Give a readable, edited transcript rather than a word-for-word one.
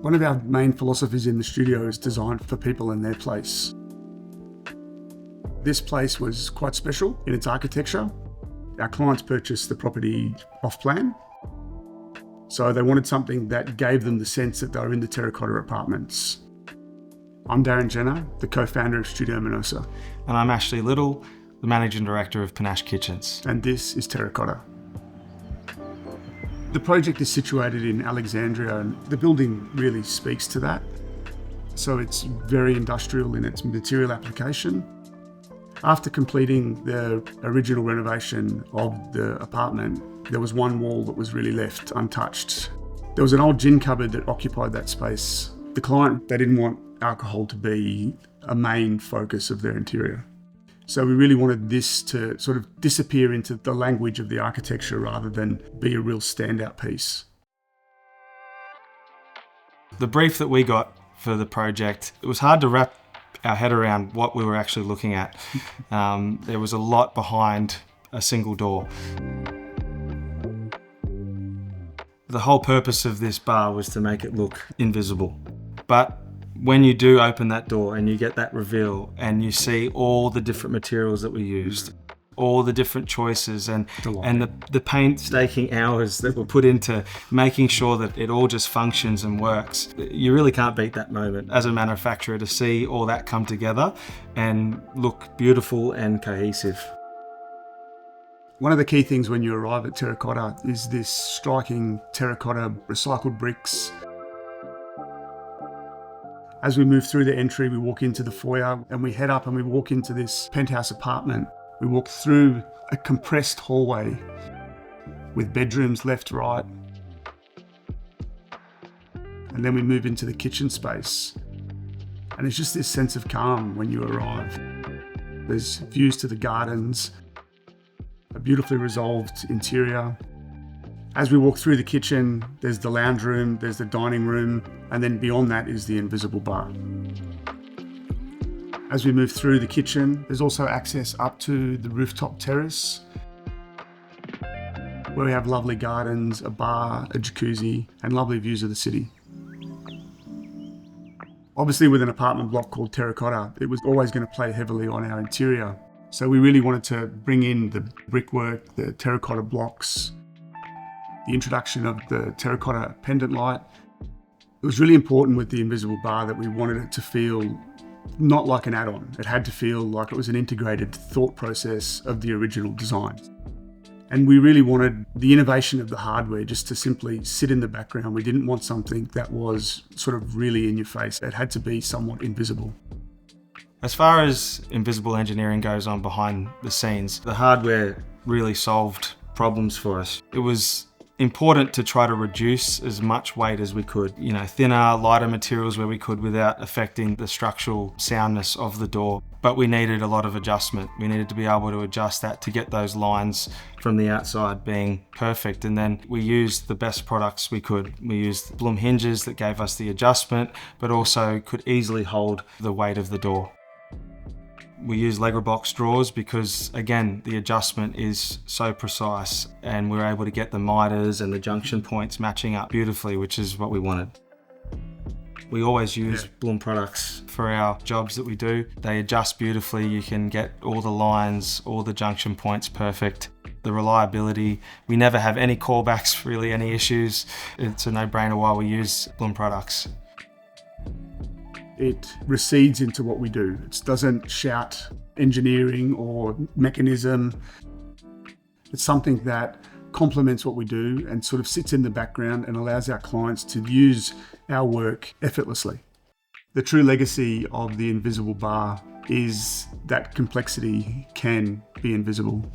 One of our main philosophies in the studio is design for people in their place. This place was quite special in its architecture. Our clients purchased the property off plan. So they wanted something that gave them the sense that they were in the Terracotta apartments. I'm Darren Jenner, the co-founder of Studio Minosa. And I'm Ashley Little, the managing director of Panache Kitchens. And this is Terracotta. The project is situated in Alexandria, and the building really speaks to that. So it's very industrial in its material application. After completing the original renovation of the apartment, there was one wall that was really left untouched. There was an old gin cupboard that occupied that space. The client, they didn't want alcohol to be a main focus of their interior. So we really wanted this to sort of disappear into the language of the architecture rather than be a real standout piece. The brief that we got for the project, it was hard to wrap our head around what we were actually looking at. There was a lot behind a single door. The whole purpose of this bar was to make it look invisible. But when you do open that door and you get that reveal and you see all the different materials that we used, all the different choices and the painstaking hours that were put into making sure that it all just functions and works, you really can't beat that moment as a manufacturer, to see all that come together and look beautiful and cohesive. One of the key things when you arrive at Terracotta is this striking terracotta recycled bricks. As we move through the entry, we walk into the foyer and we head up and we walk into this penthouse apartment. We walk through a compressed hallway with bedrooms left, right. And then we move into the kitchen space. And it's just this sense of calm when you arrive. There's views to the gardens, a beautifully resolved interior. As we walk through the kitchen, there's the lounge room, there's the dining room, and then beyond that is the invisible bar. As we move through the kitchen, there's also access up to the rooftop terrace, where we have lovely gardens, a bar, a jacuzzi, and lovely views of the city. Obviously, with an apartment block called Terracotta, it was always going to play heavily on our interior. So we really wanted to bring in the brickwork, the terracotta blocks, the introduction of the terracotta pendant light. It was really important with the invisible bar that we wanted it to feel not like an add-on. It had to feel like it was an integrated thought process of the original design. And we really wanted the innovation of the hardware just to simply sit in the background. We didn't want something that was sort of really in your face. It had to be somewhat invisible. As far as invisible engineering goes on behind the scenes, the hardware really solved problems for us. It was important to try to reduce as much weight as we could, thinner, lighter materials where we could without affecting the structural soundness of the door. But we needed a lot of adjustment. We needed to be able to adjust that to get those lines from the outside being perfect. And then we used the best products we could. We used Blum hinges that gave us the adjustment, but also could easily hold the weight of the door. We use Lego box drawers because, again, the adjustment is so precise and we're able to get the miters and the junction points matching up beautifully, which is what we wanted. We always use Blum products for our jobs that we do. They adjust beautifully. You can get all the lines, all the junction points perfect. The reliability, we never have any callbacks, really any issues. It's a no-brainer why we use Blum products. It recedes into what we do. It doesn't shout engineering or mechanism. It's something that complements what we do and sort of sits in the background and allows our clients to use our work effortlessly. The true legacy of the invisible bar is that complexity can be invisible.